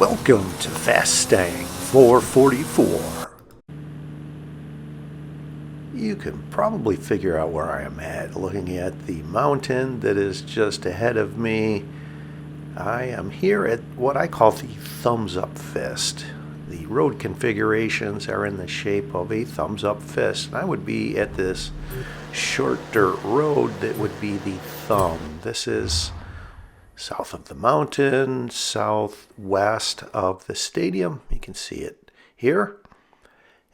Welcome to Fastang 444. You can probably figure out where I am at looking at the mountain that is just ahead of me. I am here at what I call the thumbs up fist. The road configurations are in the shape of a thumbs up fist. And I would be at this short dirt road that would be the thumb. This is south of the mountain, southwest of the stadium. You can see it here.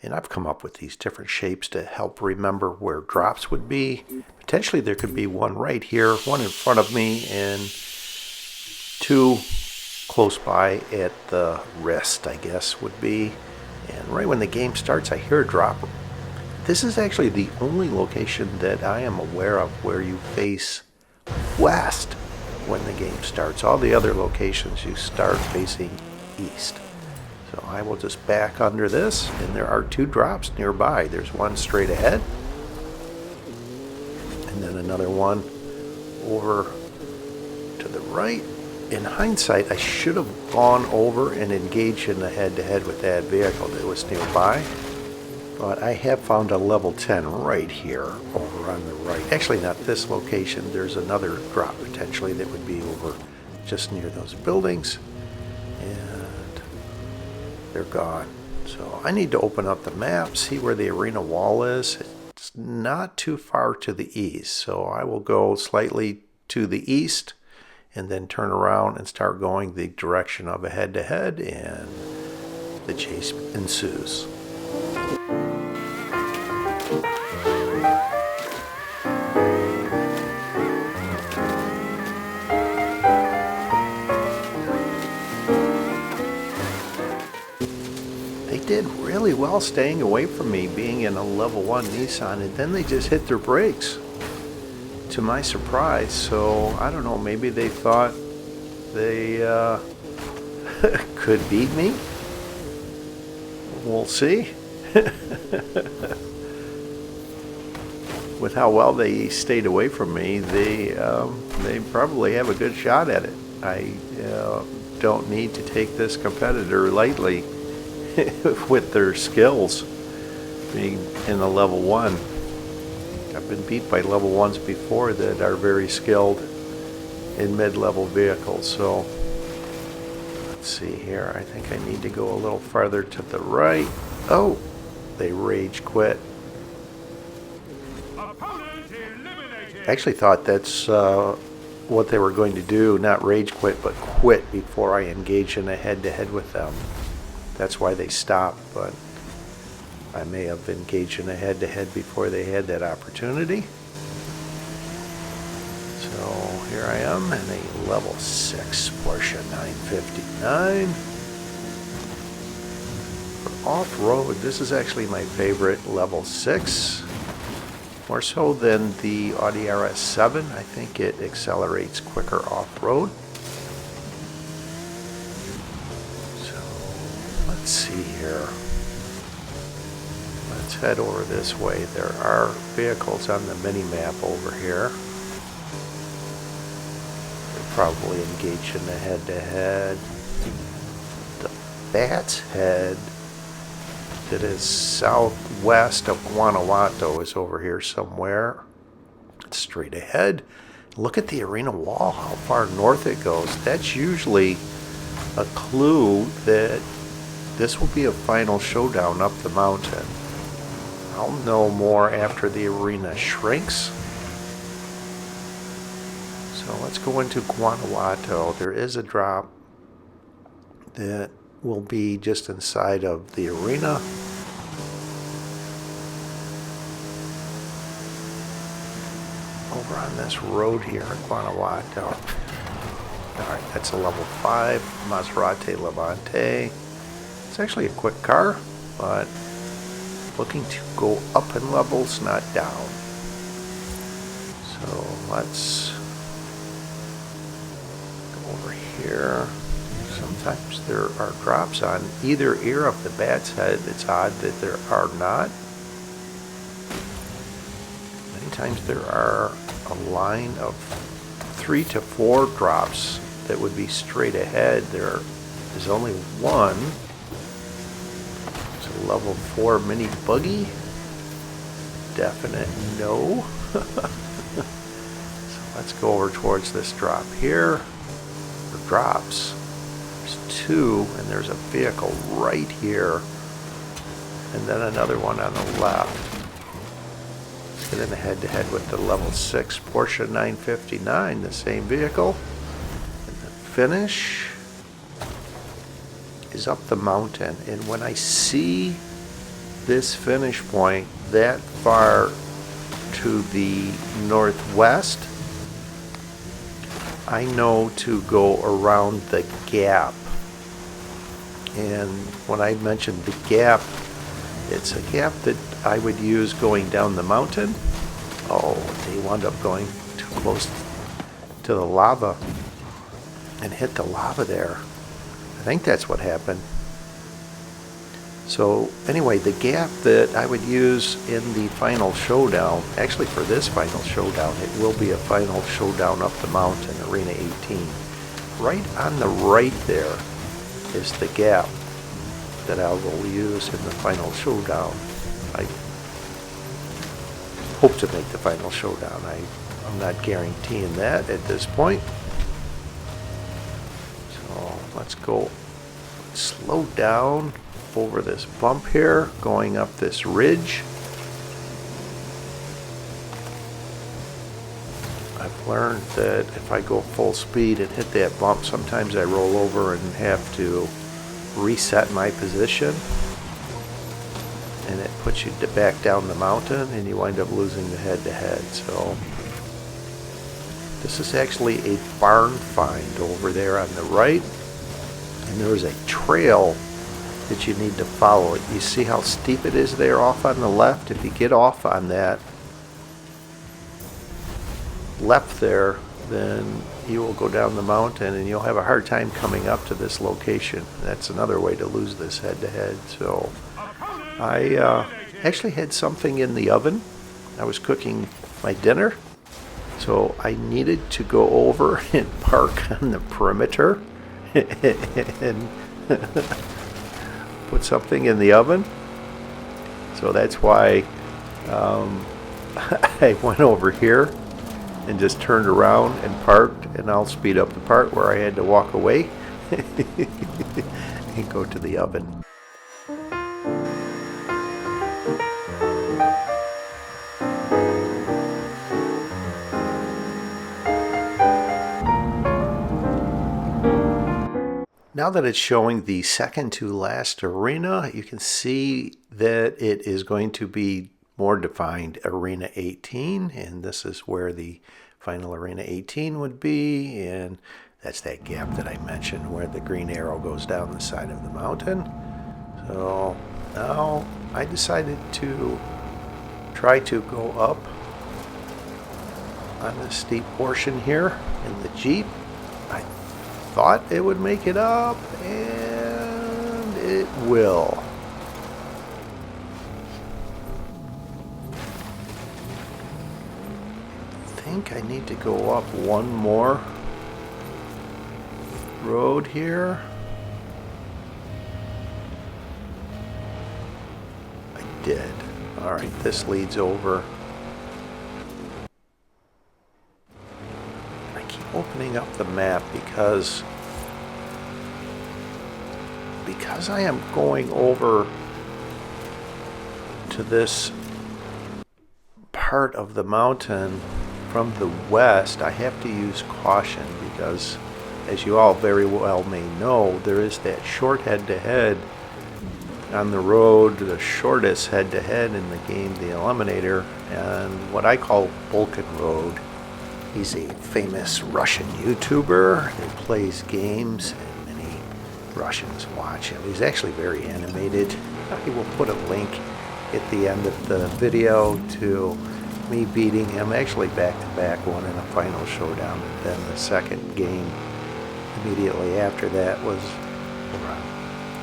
And I've come up with these different shapes to help remember where drops would be. Potentially there could be one right here, one in front of me, and two close by at the wrist, I guess would be. And right when the game starts, I hear a drop. This is actually the only location that I am aware of where you face west when the game starts. All the other locations you start facing east. So I will just back under this, and there are two drops nearby. There's one straight ahead, and then another one over to the right. In hindsight, I should have gone over and engaged in the head-to-head with that vehicle that was nearby. But I have found a level 10 right here over on the right. Actually, not this location. There's another drop potentially that would be over just near those buildings. And they're gone. So I need to open up the map, see where the arena wall is. It's not too far to the east. So I will go slightly to the east and then turn around and start going the direction of a head-to-head, and the chase ensues. They did really well staying away from me being in a level 1 Nissan, and then they just hit their brakes to my surprise. So I don't know, maybe they thought they could beat me. We'll see. With how well they stayed away from me, they probably have a good shot at it. I don't need to take this competitor lightly with their skills being in a level 1. I've been beat by level 1s before that are very skilled in mid-level vehicles. So let's see here. I think I need to go a little farther to the right. Oh, they rage quit. I actually thought that's what they were going to do, not rage quit, but quit before I engage in a head-to-head with them. That's why they stopped, but I may have engaged in a head-to-head before they had that opportunity. So here I am in a level 6 Porsche 959. For off-road, this is actually my favorite level 6. More so than the Audi RS7. I think it accelerates quicker off-road. So let's see here. Let's head over this way. There are vehicles on the mini-map over here. They're probably engaged in the head-to-head. The Bat's Head that is southwest of Guanajuato is over here somewhere. It's straight ahead. Look at the arena wall, how far north it goes. That's usually a clue that this will be a final showdown up the mountain. I'll know more after the arena shrinks. So let's go into Guanajuato. There is a drop that will be just inside of the arena. Over on this road here in Guanajuato. Alright, that's a level 5 Maserati Levante. It's actually a quick car, but looking to go up in levels, not down. So let's go over here. Sometimes there are drops on either ear of the Bat's Head. It's odd that there are not. Many times there are a line of 3 to 4 drops that would be straight ahead. There There's only one. It's a level 4 mini buggy. Definite no. So let's go over towards this drop here. Or drops. There's 2, and there's a vehicle right here. And then another one on the left. Let's get in a head-to-head with the level 6 Porsche 959, the same vehicle. And the finish is up the mountain. And when I see this finish point that far to the northwest, I know to go around the gap. And when I mentioned the gap, it's a gap that I would use going down the mountain. Oh, they wound up going too close to the lava and hit the lava there. I think that's what happened. So anyway, the gap that I would use in the final showdown, actually for this final showdown, it will be a final showdown up the mountain, Arena 18. Right on the right there is the gap that I will use in the final showdown. I hope to make the final showdown. I'm not guaranteeing that at this point. So let's go slow down over this bump here, going up this ridge. I've learned that if I go full speed and hit that bump, sometimes I roll over and have to reset my position, and it puts you back down the mountain and you wind up losing the head-to-head. So this is actually a barn find over there on the right, and there is a trail that you need to follow. You see how steep it is there off on the left? If you get off on that left there, then you will go down the mountain and you'll have a hard time coming up to this location. That's another way to lose this head-to-head. So I actually had something in the oven. I was cooking my dinner, so I needed to go over and park on the perimeter and put something in the oven. So that's why I went over here and just turned around and parked, and I'll speed up the part where I had to walk away and go to the oven. Now that it's showing the second to last arena, you can see that it is going to be more defined Arena 18, and this is where the final Arena 18 would be, and that's that gap that I mentioned where the green arrow goes down the side of the mountain. So now I decided to try to go up on this steep portion here in the Jeep. I thought it would make it up, and it will. I think I need to go up one more road here. I did. Alright, this leads over. I keep opening up the map because I am going over to this part of the mountain from the west. I have to use caution because, as you all very well may know, there is that short head-to-head on the road, the shortest head-to-head in the game, the Eliminator, and what I call Volcano Road. He's a famous Russian YouTuber who plays games, and many Russians watch him. He's actually very animated. I will put a link at the end of the video to me beating him, actually back-to-back, one in a final showdown, and then the second game immediately after that was around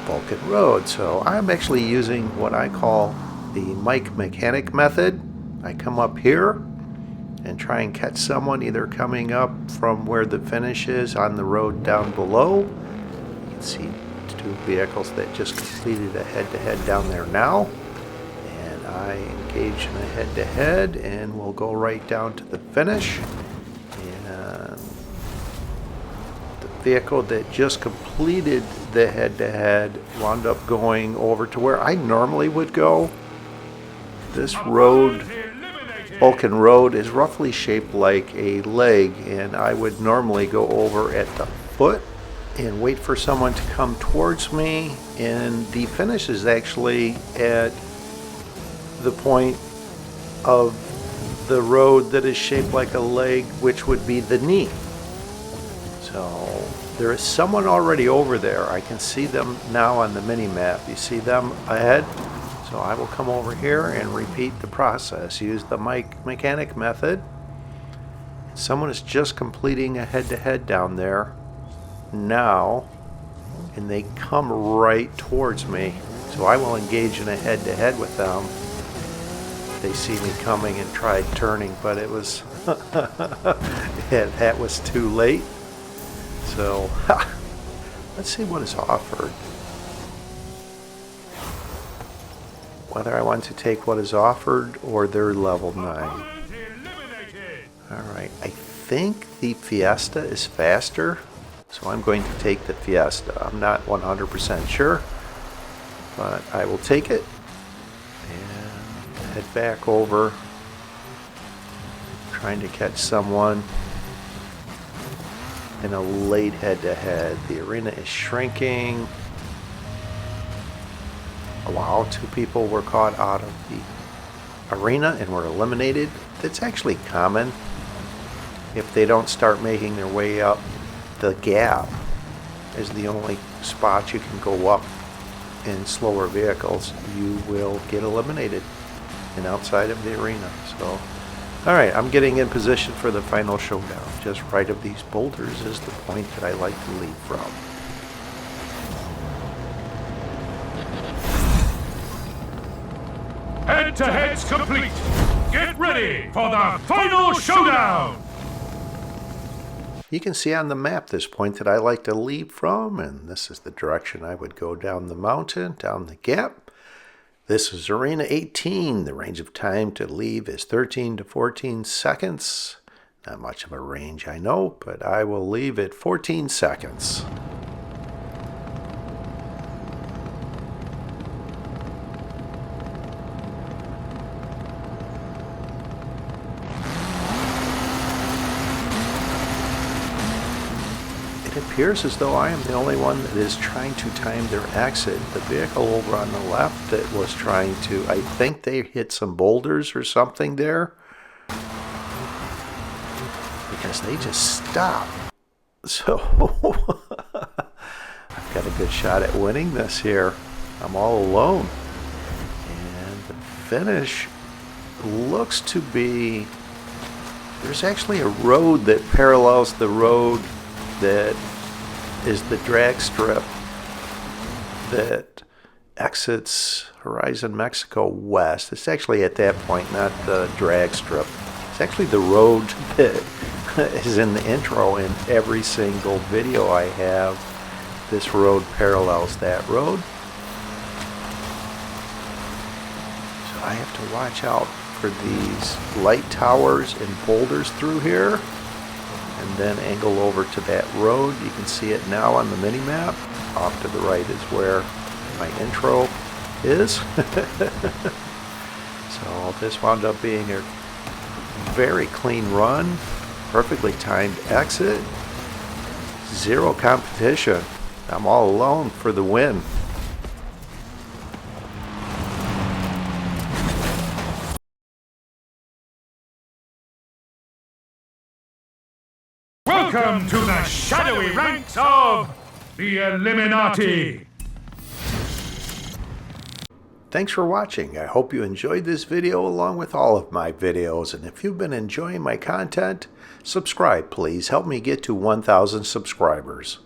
Volcano Road. So I'm actually using what I call the Mike Mechanic method. I come up here and try and catch someone either coming up from where the finish is on the road down below. You can see two vehicles that just completed a head-to-head down there now. And I engage in a head-to-head, and we'll go right down to the finish. And the vehicle that just completed the head-to-head wound up going over to where I normally would go. This road, Volcano Road, is roughly shaped like a leg, and I would normally go over at the foot and wait for someone to come towards me, and the finish is actually at the point of the road that is shaped like a leg, which would be the knee. So there is someone already over there. I can see them now on the mini map. You see them ahead? So I will come over here and repeat the process. Use the mechanic method. Someone is just completing a head-to-head down there now, and they come right towards me. So I will engage in a head-to-head with them. They see me coming and tried turning, but it was that was too late. So let's see what is offered. Whether I want to take what is offered or their level 9. Alright, I think the Fiesta is faster, so I'm going to take the Fiesta. I'm not 100% sure, but I will take it and head back over, trying to catch someone in a late head-to-head. The arena is shrinking. Wow, 2 people were caught out of the arena and were eliminated. That's actually common. If they don't start making their way up, the gap is the only spot you can go up in slower vehicles. You will get eliminated and outside of the arena. So, alright, I'm getting in position for the final showdown. Just right of these boulders is the point that I like to lead from. Head-to-heads complete. Get ready for the final showdown. You can see on the map this point that I like to lead from, and this is the direction I would go down the mountain, down the gap. This is Arena 18. The range of time to leave is 13 to 14 seconds. Not much of a range, I know, but I will leave at 14 seconds. It appears as though I am the only one that is trying to time their exit. The vehicle over on the left that was trying to, I think they hit some boulders or something there, because they just stopped. So I've got a good shot at winning this here. I'm all alone. And the finish looks to be, there's actually a road that parallels the road that is the drag strip that exits Horizon Mexico West. It's actually at that point not the drag strip. It's actually the road that is in the intro in every single video I have. This road parallels that road. So I have to watch out for these light towers and boulders through here, and then angle over to that road. You can see it now on the mini map. Off to the right is where my intro is. So this wound up being a very clean run, perfectly timed exit, zero competition. I'm all alone for the win. Welcome to the shadowy ranks of the Illuminati. Thanks for watching. I hope you enjoyed this video along with all of my videos. And if you've been enjoying my content, subscribe please. Help me get to 1,000 subscribers.